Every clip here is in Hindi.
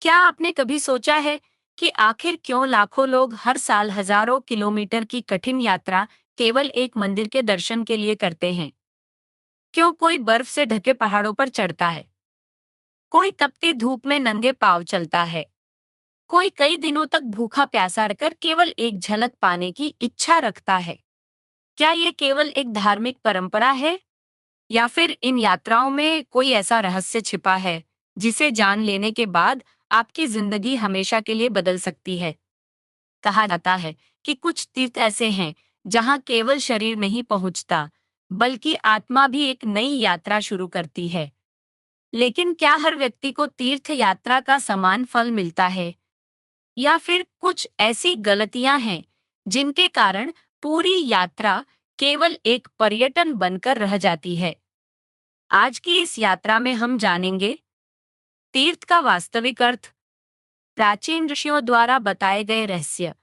क्या आपने कभी सोचा है कि आखिर क्यों लाखों लोग हर साल हजारों किलोमीटर की कठिन यात्रा केवल एक मंदिर के दर्शन के लिए करते हैं? क्यों कोई बर्फ से ढके पहाड़ों पर चढ़ता है, कोई तपती धूप में नंगे पांव चलता है, कोई कई दिनों तक भूखा प्यासा रहकर केवल एक झलक पाने की इच्छा रखता है? क्या ये केवल एक धार्मिक परंपरा है, या फिर इन यात्राओं में कोई ऐसा रहस्य छिपा है जिसे जान लेने के बाद आपकी जिंदगी हमेशा के लिए बदल सकती है? कहा जाता है कि कुछ तीर्थ ऐसे हैं जहां केवल शरीर नहीं पहुंचता, बल्कि आत्मा भी एक नई यात्रा शुरू करती है। लेकिन क्या हर व्यक्ति को तीर्थ यात्रा का समान फल मिलता है, या फिर कुछ ऐसी गलतियां हैं जिनके कारण पूरी यात्रा केवल एक पर्यटन बनकर रह जाती है? आज की इस यात्रा में हम जानेंगे तीर्थ का वास्तविक अर्थ, प्राचीन ऋषियों द्वारा बताए गए रहस्य,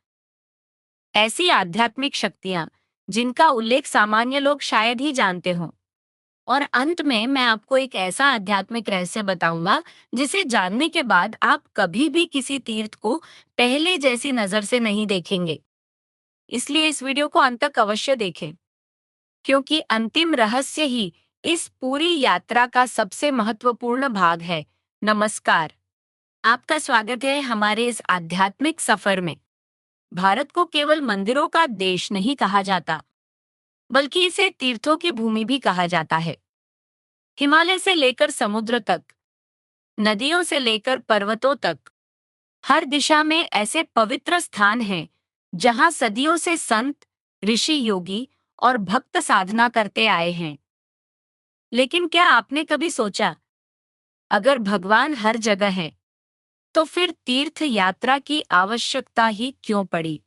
ऐसी आध्यात्मिक शक्तियां जिनका उल्लेख सामान्य लोग शायद ही जानते हों। और अंत में मैं आपको एक ऐसा आध्यात्मिक रहस्य बताऊंगा जिसे जानने के बाद आप कभी भी किसी तीर्थ को पहले जैसी नजर से नहीं देखेंगे। इसलिए इस वीडियो को अंत तक अवश्य देखें, क्योंकि अंतिम रहस्य ही इस पूरी यात्रा का सबसे महत्वपूर्ण भाग है। नमस्कार, आपका स्वागत है हमारे इस आध्यात्मिक सफर में। भारत को केवल मंदिरों का देश नहीं कहा जाता, बल्कि इसे तीर्थों की भूमि भी कहा जाता है। हिमालय से लेकर समुद्र तक, नदियों से लेकर पर्वतों तक, हर दिशा में ऐसे पवित्र स्थान हैं जहां सदियों से संत, ऋषि, योगी और भक्त साधना करते आए हैं। लेकिन क्या आपने कभी सोचा, अगर भगवान हर जगह है, तो फिर तीर्थ यात्रा की आवश्यकता ही क्यों पड़ी?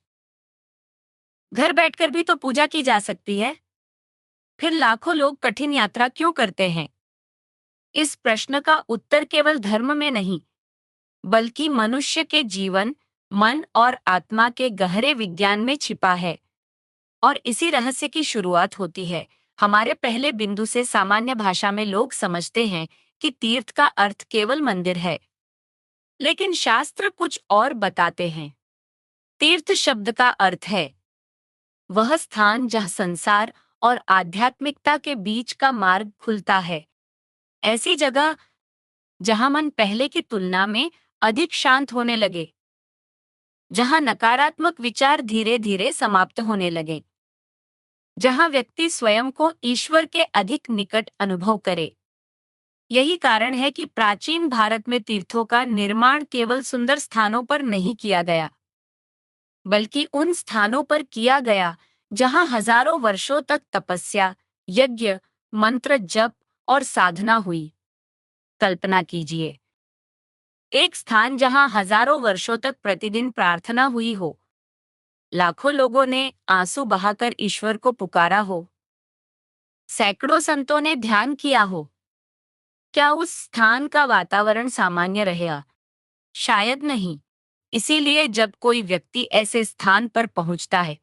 घर बैठकर भी तो पूजा की जा सकती है, फिर लाखों लोग कठिन यात्रा क्यों करते हैं? इस प्रश्न का उत्तर केवल धर्म में नहीं, बल्कि मनुष्य के जीवन, मन और आत्मा के गहरे विज्ञान में छिपा है। और इसी रहस्य की शुरुआत होती है हमारे पहले बिंदु से। सामान्य भाषा में लोग समझते हैं कि तीर्थ का अर्थ केवल मंदिर है, लेकिन शास्त्र कुछ और बताते हैं। तीर्थ शब्द का अर्थ है वह स्थान जहाँ संसार और आध्यात्मिकता के बीच का मार्ग खुलता है। ऐसी जगह जहां मन पहले की तुलना में अधिक शांत होने लगे, जहां नकारात्मक विचार धीरे धीरे समाप्त होने लगे, जहां व्यक्ति स्वयं को ईश्वर के अधिक निकट अनुभव करे। यही कारण है कि प्राचीन भारत में तीर्थों का निर्माण केवल सुंदर स्थानों पर नहीं किया गया, बल्कि उन स्थानों पर किया गया जहां हजारों वर्षों तक तपस्या, यज्ञ, मंत्र जप और साधना हुई। कल्पना कीजिए, एक स्थान जहां हजारों वर्षों तक प्रतिदिन प्रार्थना हुई हो, लाखों लोगों ने आंसू बहाकर ईश्वर को पुकारा हो, सैकड़ों संतों ने ध्यान किया हो। क्या उस स्थान का वातावरण सामान्य रहेगा? शायद नहीं। इसीलिए जब कोई व्यक्ति ऐसे स्थान पर पहुंचता है,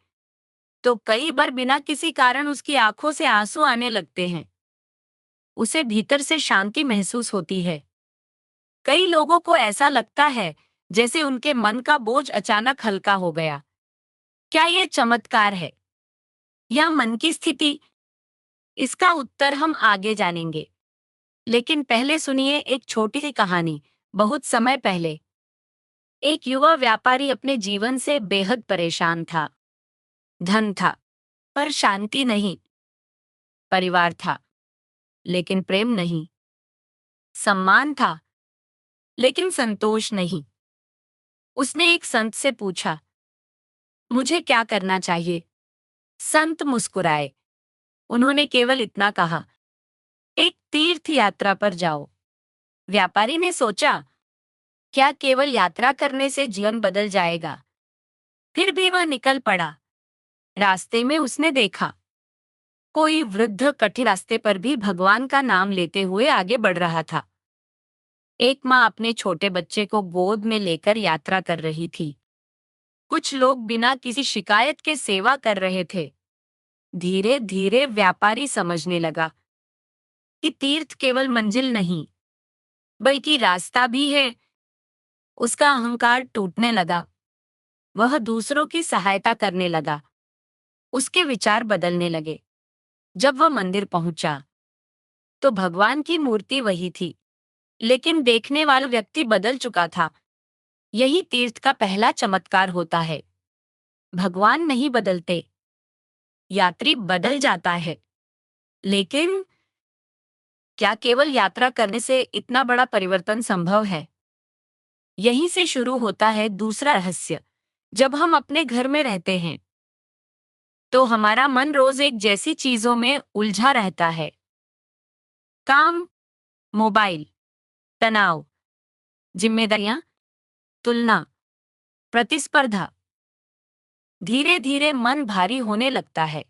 तो कई बार बिना किसी कारण उसकी आंखों से आंसू आने लगते हैं। उसे भीतर से शांति महसूस होती है। कई लोगों को ऐसा लगता है जैसे उनके मन का बोझ अचानक हल्का हो गया। क्या यह चमत्कार है या मन की स्थिति? इसका उत्तर हम आगे जानेंगे। लेकिन पहले सुनिए एक छोटी सी कहानी। बहुत समय पहले एक युवा व्यापारी अपने जीवन से बेहद परेशान था। धन था, पर शांति नहीं। परिवार था, लेकिन प्रेम नहीं। सम्मान था, लेकिन संतोष नहीं। उसने एक संत से पूछा, मुझे क्या करना चाहिए? संत मुस्कुराए। उन्होंने केवल इतना कहा, एक तीर्थ यात्रा पर जाओ। व्यापारी ने सोचा, क्या केवल यात्रा करने से जीवन बदल जाएगा? फिर भी वह निकल पड़ा। रास्ते में उसने देखा, कोई वृद्ध कठिन रास्ते पर भी भगवान का नाम लेते हुए आगे बढ़ रहा था। एक माँ अपने छोटे बच्चे को गोद में लेकर यात्रा कर रही थी। कुछ लोग बिना किसी शिकायत के सेवा कर रहे थे। धीरे धीरे व्यापारी समझने लगा कि तीर्थ केवल मंजिल नहीं, बल्कि रास्ता भी है। उसका अहंकार टूटने लगा। वह दूसरों की सहायता करने लगा। उसके विचार बदलने लगे। जब वह मंदिर पहुंचा तो भगवान की मूर्ति वही थी, लेकिन देखने वाला व्यक्ति बदल चुका था। यही तीर्थ का पहला चमत्कार होता है। भगवान नहीं बदलते, यात्री बदल जाता है। लेकिन क्या केवल यात्रा करने से इतना बड़ा परिवर्तन संभव है? यहीं से शुरू होता है दूसरा रहस्य। जब हम अपने घर में रहते हैं तो हमारा मन रोज एक जैसी चीजों में उलझा रहता है। काम, मोबाइल, तनाव, जिम्मेदारियां, तुलना, प्रतिस्पर्धा। धीरे धीरे मन भारी होने लगता है।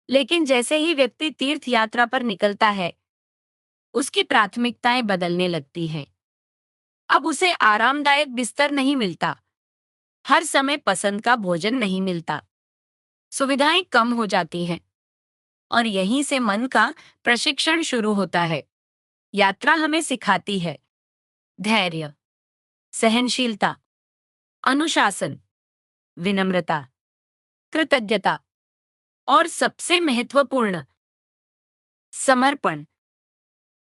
लेकिन जैसे ही व्यक्ति तीर्थ यात्रा पर निकलता है, उसकी प्राथमिकताएं बदलने लगती हैं। अब उसे आरामदायक बिस्तर नहीं मिलता, हर समय पसंद का भोजन नहीं मिलता, सुविधाएं कम हो जाती हैं और यहीं से मन का प्रशिक्षण शुरू होता है। यात्रा हमें सिखाती है धैर्य, सहनशीलता, अनुशासन, विनम्रता, कृतज्ञता और सबसे महत्वपूर्ण समर्पण।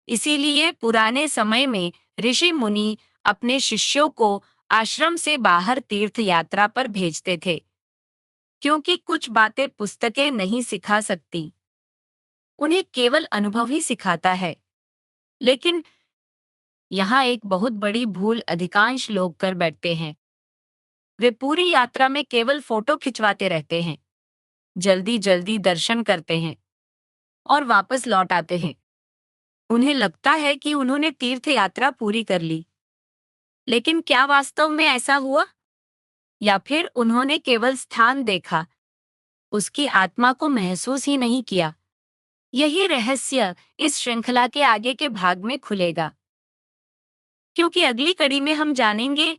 इसीलिए पुराने समय में ऋषि मुनि अपने शिष्यों को आश्रम से बाहर तीर्थ यात्रा पर भेजते थे, क्योंकि कुछ बातें पुस्तकें नहीं सिखा सकती, उन्हें केवल अनुभव ही सिखाता है। लेकिन यहाँ एक बहुत बड़ी भूल अधिकांश लोग कर बैठते हैं। वे पूरी यात्रा में केवल फोटो खिंचवाते रहते हैं, जल्दी जल्दी दर्शन करते हैं और वापस लौट आते हैं। उन्हें लगता है कि उन्होंने तीर्थ यात्रा पूरी कर ली। लेकिन क्या वास्तव में ऐसा हुआ? या फिर उन्होंने केवल स्थान देखा, उसकी आत्मा को महसूस ही नहीं किया? यही रहस्य इस श्रृंखला के आगे के भाग में खुलेगा, क्योंकि अगली कड़ी में हम जानेंगे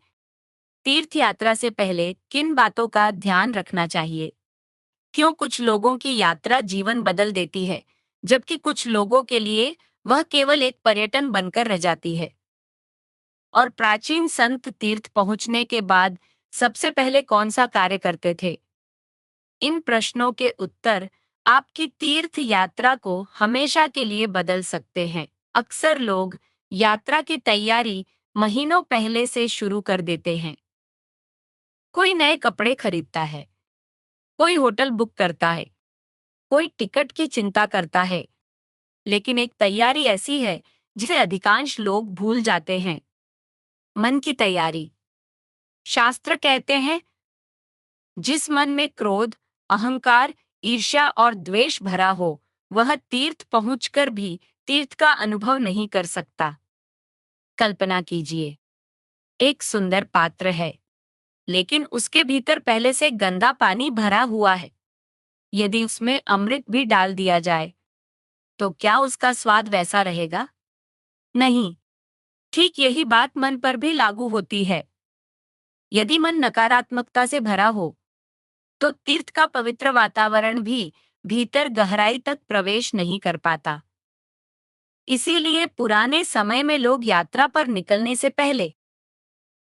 तीर्थ यात्रा से पहले किन बातों का ध्यान रखना चाहिए, क्यों कुछ लोगों की यात्रा जीवन बदल देती है, जबकि कुछ लोगों के लिए वह केवल एक पर्यटन बनकर रह जाती है। और प्राचीन संत तीर्थ पहुंचने के बाद सबसे पहले कौन सा कार्य करते थे? इन प्रश्नों के उत्तर आपकी तीर्थ यात्रा को हमेशा के लिए बदल सकते हैं। अक्सर लोग यात्रा की तैयारी महीनों पहले से शुरू कर देते हैं। कोई नए कपड़े खरीदता है, कोई होटल बुक करता है, कोई टिकट की चिंता करता है। लेकिन एक तैयारी ऐसी है जिसे अधिकांश लोग भूल जाते हैं, मन की तैयारी। शास्त्र कहते हैं, जिस मन में क्रोध, अहंकार, ईर्ष्या और द्वेष भरा हो, वह तीर्थ पहुंचकर भी तीर्थ का अनुभव नहीं कर सकता। कल्पना कीजिए, एक सुंदर पात्र है, लेकिन उसके भीतर पहले से गंदा पानी भरा हुआ है। यदि उसमें अमृत भी डाल दिया जाए, तो क्या उसका स्वाद वैसा रहेगा? नहीं। ठीक यही बात मन पर भी लागू होती है। यदि मन नकारात्मकता से भरा हो, तो तीर्थ का पवित्र वातावरण भी भीतर गहराई तक प्रवेश नहीं कर पाता। इसीलिए पुराने समय में लोग यात्रा पर निकलने से पहले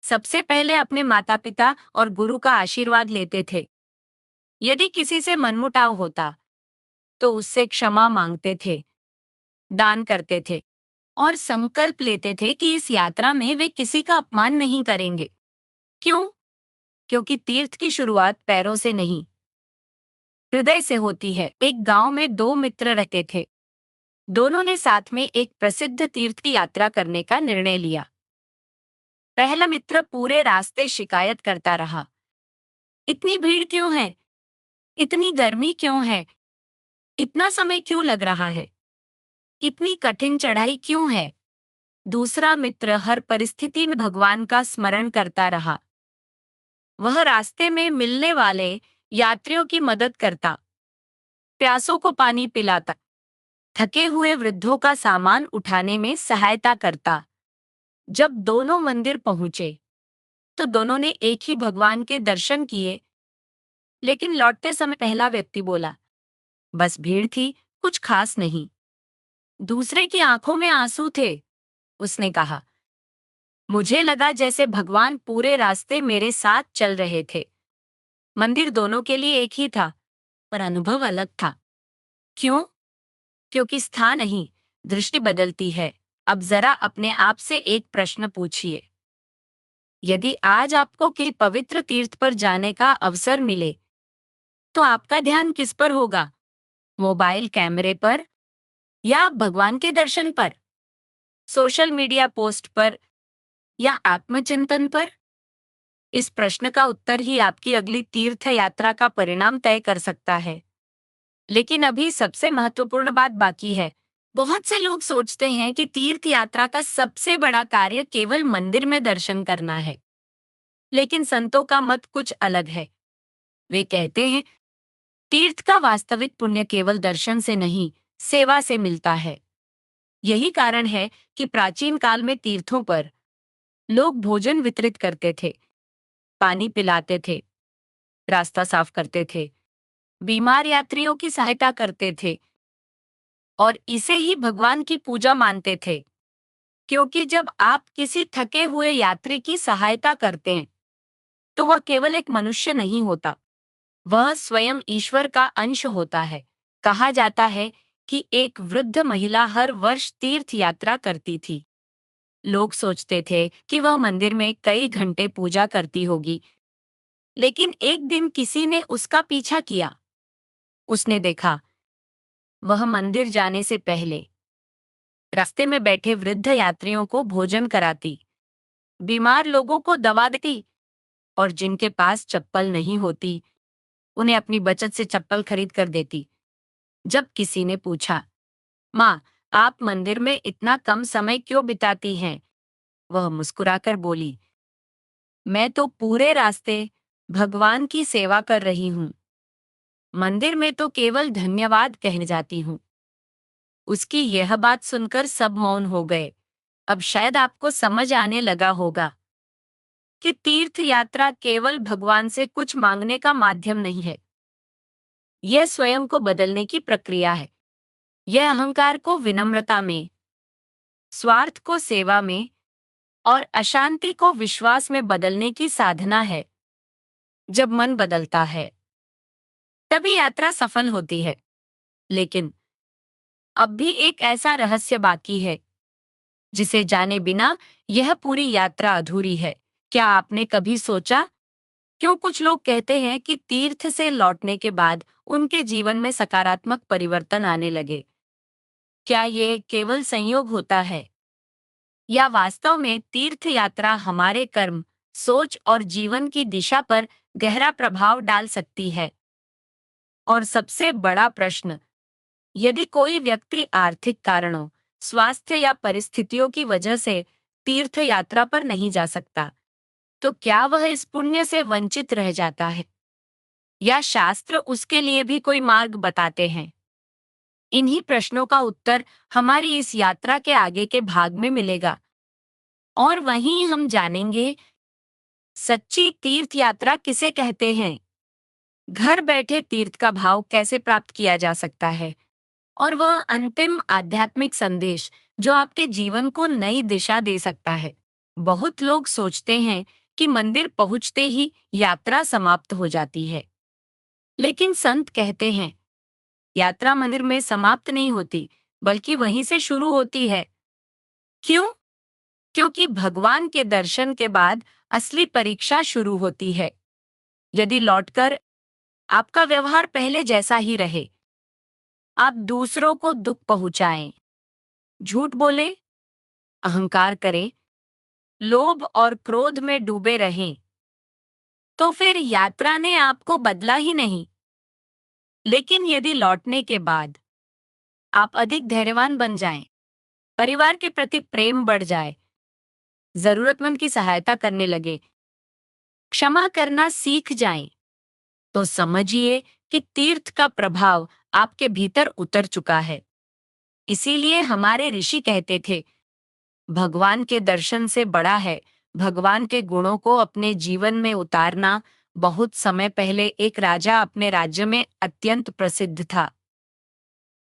सबसे पहले अपने माता पिता और गुरु का आशीर्वाद लेते थे। यदि किसी से मनमुटाव होता, तो उससे क्षमा मांगते थे, दान करते थे और संकल्प लेते थे कि इस यात्रा में वे किसी का अपमान नहीं करेंगे। क्यों? क्योंकि तीर्थ की शुरुआत पैरों से नहीं, हृदय से होती है। एक गांव में दो मित्र रहते थे। दोनों ने साथ में एक प्रसिद्ध तीर्थ की यात्रा करने का निर्णय लिया। पहला मित्र पूरे रास्ते शिकायत करता रहा, इतनी भीड़ क्यों है? इतनी गर्मी क्यों है? इतना समय क्यों लग रहा है? इतनी कठिन चढ़ाई क्यों है? दूसरा मित्र हर परिस्थिति में भगवान का स्मरण करता रहा। वह रास्ते में मिलने वाले यात्रियों की मदद करता, प्यासों को पानी पिलाता, थके हुए वृद्धों का सामान उठाने में सहायता करता। जब दोनों मंदिर पहुंचे, तो दोनों ने एक ही भगवान के दर्शन किए। लेकिन लौटते समय पहला व्यक्ति बोला, बस भीड़ थी, कुछ खास नहीं। दूसरे की आंखों में आंसू थे। उसने कहा, मुझे लगा जैसे भगवान पूरे रास्ते मेरे साथ चल रहे थे। मंदिर दोनों के लिए एक ही था, पर अनुभव अलग था। क्यों? क्योंकि स्थान नहीं, दृष्टि बदलती है। अब जरा अपने आप से एक प्रश्न पूछिए। यदि आज आपको किसी पवित्र तीर्थ पर जाने का अवसर मिले, तो आपका ध्यान किस पर होगा? मोबाइल कैमरे पर या भगवान के दर्शन पर? सोशल मीडिया पोस्ट पर या आत्मचिंतन पर? इस प्रश्न का उत्तर ही आपकी अगली तीर्थ यात्रा का परिणाम तय कर सकता है। लेकिन अभी सबसे महत्वपूर्ण बात बाकी है। बहुत से लोग सोचते हैं कि तीर्थ यात्रा का सबसे बड़ा कार्य केवल मंदिर में दर्शन करना है। लेकिन संतों का मत कुछ अलग है। वे कहते हैं, तीर्थ का वास्तविक पुण्य केवल दर्शन से नहीं, सेवा से मिलता है। यही कारण है कि प्राचीन काल में तीर्थों पर लोग भोजन वितरित करते थे, पानी पिलाते थे, रास्ता साफ करते थे, बीमार यात्रियों की सहायता करते थे और इसे ही भगवान की पूजा मानते थे। क्योंकि जब आप किसी थके हुए यात्री की सहायता करते हैं, तो वह केवल एक मनुष्य नहीं होता, वह स्वयं ईश्वर का अंश होता है। कहा जाता है कि एक वृद्ध महिला हर वर्ष तीर्थ यात्रा करती थी। लोग सोचते थे कि वह मंदिर में कई घंटे पूजा करती होगी, लेकिन एक दिन किसी ने उसका पीछा किया। उसने देखा, वह मंदिर जाने से पहले रास्ते में बैठे वृद्ध यात्रियों को भोजन कराती, बीमार लोगों को दवा देती और जिनके पास चप्पल नहीं होती, उन्हें अपनी बचत से चप्पल खरीद कर देती। जब किसी ने पूछा, माँ, आप मंदिर में इतना कम समय क्यों बिताती हैं? वह मुस्कुराकर बोली, मैं तो पूरे रास्ते भगवान की सेवा कर रही हूँ। मंदिर में तो केवल धन्यवाद कहने जाती हूँ। उसकी यह बात सुनकर सब मौन हो गए। अब शायद आपको समझ आने लगा होगा कि तीर्थ यात्रा केवल भगवान से कुछ मांगने का माध्यम नहीं है। यह स्वयं को बदलने की प्रक्रिया है। यह अहंकार को विनम्रता में, स्वार्थ को सेवा में और अशांति को विश्वास में बदलने की साधना है। जब मन बदलता है, तभी यात्रा सफल होती है। लेकिन अब भी एक ऐसा रहस्य बाकी है, जिसे जाने बिना यह पूरी यात्रा अधूरी है। क्या आपने कभी सोचा, क्यों कुछ लोग कहते हैं कि तीर्थ से लौटने के बाद उनके जीवन में सकारात्मक परिवर्तन आने लगे? क्या ये केवल संयोग होता है या वास्तव में तीर्थ यात्रा हमारे कर्म, सोच और जीवन की दिशा पर गहरा प्रभाव डाल सकती है? और सबसे बड़ा प्रश्न, यदि कोई व्यक्ति आर्थिक कारणों, स्वास्थ्य या परिस्थितियों की वजह से तीर्थ यात्रा पर नहीं जा सकता, तो क्या वह इस पुण्य से वंचित रह जाता है या शास्त्र उसके लिए भी कोई मार्ग बताते हैं? इन्हीं प्रश्नों का उत्तर हमारी इस यात्रा के आगे के भाग में मिलेगा और वहीं हम जानेंगे सच्ची तीर्थ यात्रा किसे कहते हैं, घर बैठे तीर्थ का भाव कैसे प्राप्त किया जा सकता है और वह अंतिम आध्यात्मिक संदेश जो आपके जीवन को नई दिशा दे सकता है। बहुत लोग सोचते हैं कि मंदिर पहुंचते ही यात्रा समाप्त हो जाती है, लेकिन संत कहते हैं, यात्रा मंदिर में समाप्त नहीं होती, बल्कि वहीं से शुरू होती है। क्यों? क्योंकि भगवान के दर्शन के बाद असली परीक्षा शुरू होती है। यदि लौटकर आपका व्यवहार पहले जैसा ही रहे, आप दूसरों को दुख पहुंचाएं, झूठ बोले, अहंकार करें, लोभ और क्रोध में डूबे रहें, तो फिर यात्रा ने आपको बदला ही नहीं। लेकिन यदि लौटने के बाद आप अधिक धैर्यवान बन जाएं, परिवार के प्रति प्रेम बढ़ जाए, जरूरतमंद की सहायता करने लगे, क्षमा करना सीख जाएं, तो समझिए कि तीर्थ का प्रभाव आपके भीतर उतर चुका है। इसीलिए हमारे ऋषि कहते थे, भगवान के दर्शन से बड़ा है भगवान के गुणों को अपने जीवन में उतारना। बहुत समय पहले एक राजा अपने राज्य में अत्यंत प्रसिद्ध था।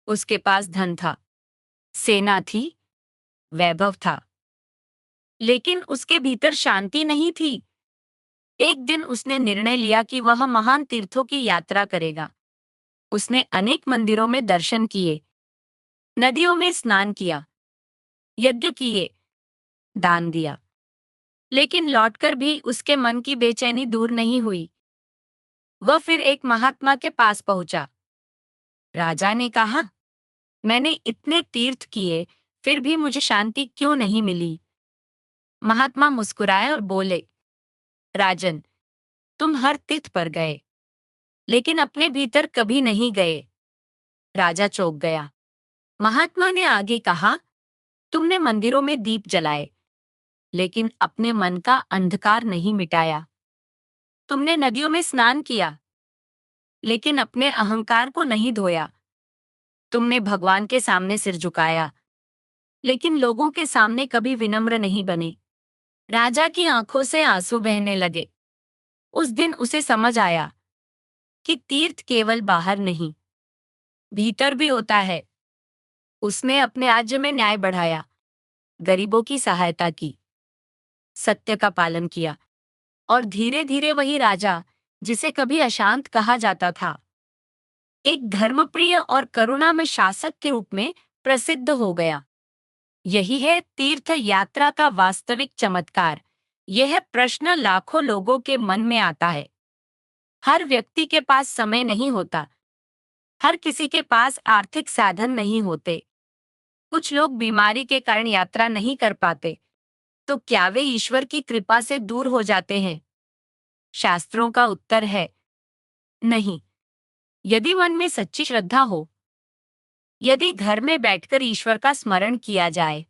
उसके पास धन था, सेना थी, वैभव था, लेकिन उसके भीतर शांति नहीं थी। एक दिन उसने निर्णय लिया कि वह महान तीर्थों की यात्रा करेगा। उसने अनेक मंदिरों में दर्शन किए, नदियों में स्नान किया, यज्ञ किए, दान दिया। लेकिन लौटकर भी उसके मन की बेचैनी दूर नहीं हुई। वह फिर एक महात्मा के पास पहुंचा। राजा ने कहा, मैंने इतने तीर्थ किए, फिर भी मुझे शांति क्यों नहीं मिली? महात्मा मुस्कुराए और बोले, राजन, तुम हर तीर्थ पर गए, लेकिन अपने भीतर कभी नहीं गए। राजा चौंक गया। महात्मा ने आगे कहा, तुमने मंदिरों में दीप जलाए, लेकिन अपने मन का अंधकार नहीं मिटाया। तुमने नदियों में स्नान किया, लेकिन अपने अहंकार को नहीं धोया। तुमने भगवान के सामने सिर झुकाया, लेकिन लोगों के सामने कभी विनम्र नहीं बने। राजा की आंखों से आंसू बहने लगे। उस दिन उसे समझ आया कि तीर्थ केवल बाहर नहीं, भीतर भी होता है। उसने अपने राज्य में न्याय बढ़ाया, गरीबों की सहायता की, सत्य का पालन किया, और धीरे धीरे वही राजा, जिसे कभी अशांत कहा जाता था, एक धर्मप्रिय और करुणामय शासक के रूप में प्रसिद्ध हो गया। यही है तीर्थ यात्रा का वास्तविक चमत्कार। यह प्रश्न लाखों लोगों के मन में आता है। हर व्यक्ति के पास समय नहीं होता, हर किसी के पास आर्थिक साधन नहीं होते, कुछ लोग बीमारी के कारण यात्रा नहीं कर पाते। तो क्या वे ईश्वर की कृपा से दूर हो जाते हैं? शास्त्रों का उत्तर है नहीं। यदि मन में सच्ची श्रद्धा हो, यदि घर में बैठकर ईश्वर का स्मरण किया जाए,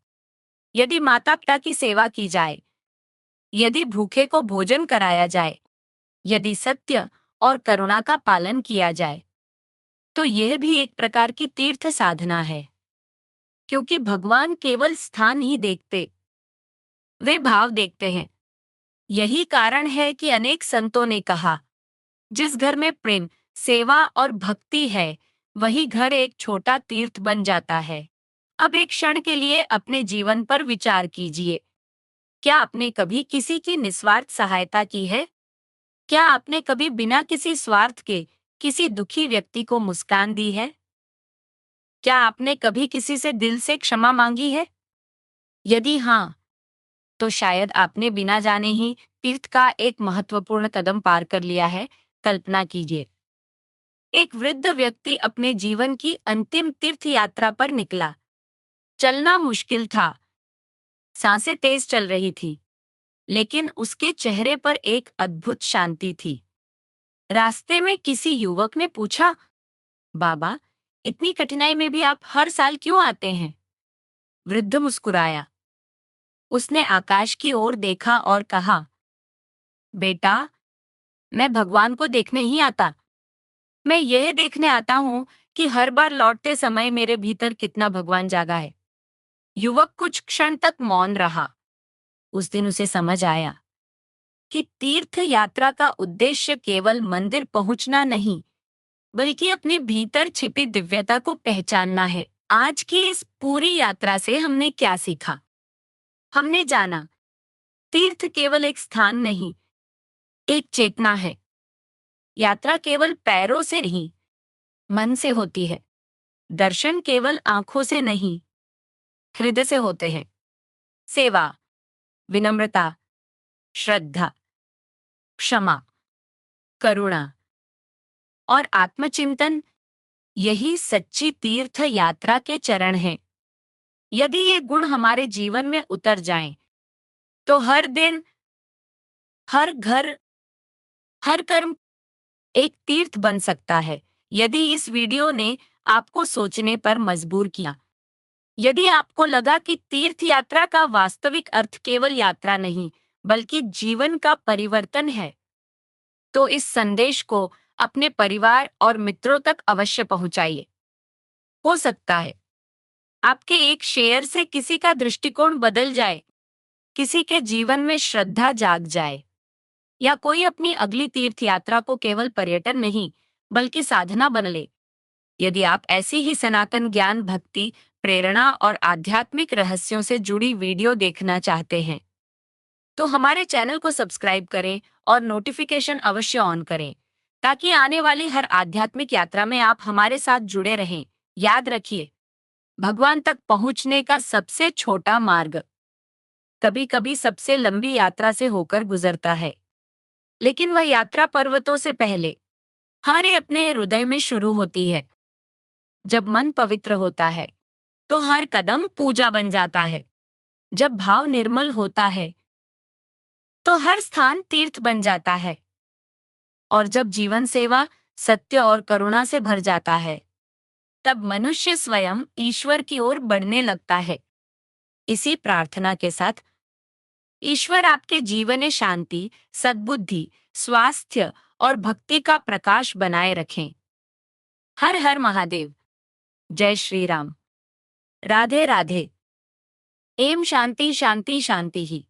यदि माता पिता की सेवा की जाए, यदि भूखे को भोजन कराया जाए, यदि सत्य और करुणा का पालन किया जाए, तो यह भी एक प्रकार की तीर्थ साधना है। क्योंकि भगवान केवल स्थान ही देखते, वे भाव देखते हैं। यही कारण है कि अनेक संतों ने कहा, जिस घर में प्रेम, सेवा और भक्ति है, वही घर एक छोटा तीर्थ बन जाता है। अब एक क्षण के लिए अपने जीवन पर विचार कीजिए। क्या आपने कभी किसी की निस्वार्थ सहायता की है? क्या आपने कभी बिना किसी स्वार्थ के किसी दुखी व्यक्ति को मुस्कान दी है? क्या आपने कभी किसी से दिल से क्षमा मांगी है? यदि हाँ, तो शायद आपने बिना जाने ही तीर्थ का एक महत्वपूर्ण कदम पार कर लिया है। कल्पना कीजिए, एक वृद्ध व्यक्ति अपने जीवन की अंतिम तीर्थ यात्रा पर निकला। चलना मुश्किल था, सांसें तेज चल रही थी, लेकिन उसके चेहरे पर एक अद्भुत शांति थी। रास्ते में किसी युवक ने पूछा, बाबा, इतनी कठिनाई में भी आप हर साल क्यों आते हैं? वृद्ध मुस्कुराया। उसने आकाश की ओर देखा और कहा, बेटा, मैं भगवान को देखने ही आता। मैं यह देखने आता हूँ कि हर बार लौटते समय मेरे भीतर कितना भगवान जागा है। युवक कुछ क्षण तक मौन रहा। उस दिन उसे समझ आया कि तीर्थ यात्रा का उद्देश्य केवल मंदिर पहुंचना नहीं, बल्कि अपने भीतर छिपी दिव्यता को पहचानना है। आज की इस पूरी यात्रा से हमने क्या सीखा? हमने जाना, तीर्थ केवल एक स्थान नहीं, एक चेतना है। यात्रा केवल पैरों से नहीं, मन से होती है। दर्शन केवल आंखों से नहीं, हृदय से होते हैं। सेवा, विनम्रता, श्रद्धा, क्षमा, करुणा और आत्मचिंतन, यही सच्ची तीर्थ यात्रा के चरण हैं। यदि ये गुण हमारे जीवन में उतर जाएं, तो हर दिन, हर घर, हर कर्म एक तीर्थ बन सकता है। यदि इस वीडियो ने आपको सोचने पर मजबूर किया, यदि आपको लगा कि तीर्थ यात्रा का वास्तविक अर्थ केवल यात्रा नहीं, बल्कि जीवन का परिवर्तन है, तो इस संदेश को अपने परिवार और मित्रों तक अवश्य पहुंचाइए। हो सकता है आपके एक शेयर से किसी का दृष्टिकोण बदल जाए, किसी के जीवन में श्रद्धा जाग जाए, या कोई अपनी अगली तीर्थ यात्रा को केवल पर्यटन नहीं, बल्कि साधना बना ले। यदि आप ऐसी ही सनातन ज्ञान, भक्ति, प्रेरणा और आध्यात्मिक रहस्यों से जुड़ी वीडियो देखना चाहते हैं, तो हमारे चैनल को सब्सक्राइब करें और नोटिफिकेशन अवश्य ऑन करें ताकि आने वाली हर आध्यात्मिक यात्रा में आप हमारे साथ जुड़े रहें। याद रखिए, भगवान तक पहुंचने का सबसे छोटा मार्ग कभी कभी सबसे लंबी यात्रा से होकर गुजरता है, लेकिन वह यात्रा पर्वतों से पहले हमारे अपने हृदय में शुरू होती है। जब मन पवित्र होता है तो हर कदम पूजा बन जाता है। जब भाव निर्मल होता है तो हर स्थान तीर्थ बन जाता है। और जब जीवन सेवा, सत्य और करुणा से भर जाता है, तब मनुष्य स्वयं ईश्वर की ओर बढ़ने लगता है। इसी प्रार्थना के साथ, ईश्वर आपके जीवन में शांति, सद्बुद्धि, स्वास्थ्य और भक्ति का प्रकाश बनाए रखें। हर हर महादेव। जय श्री राम। राधे राधे। एम शांति शांति शांति ही।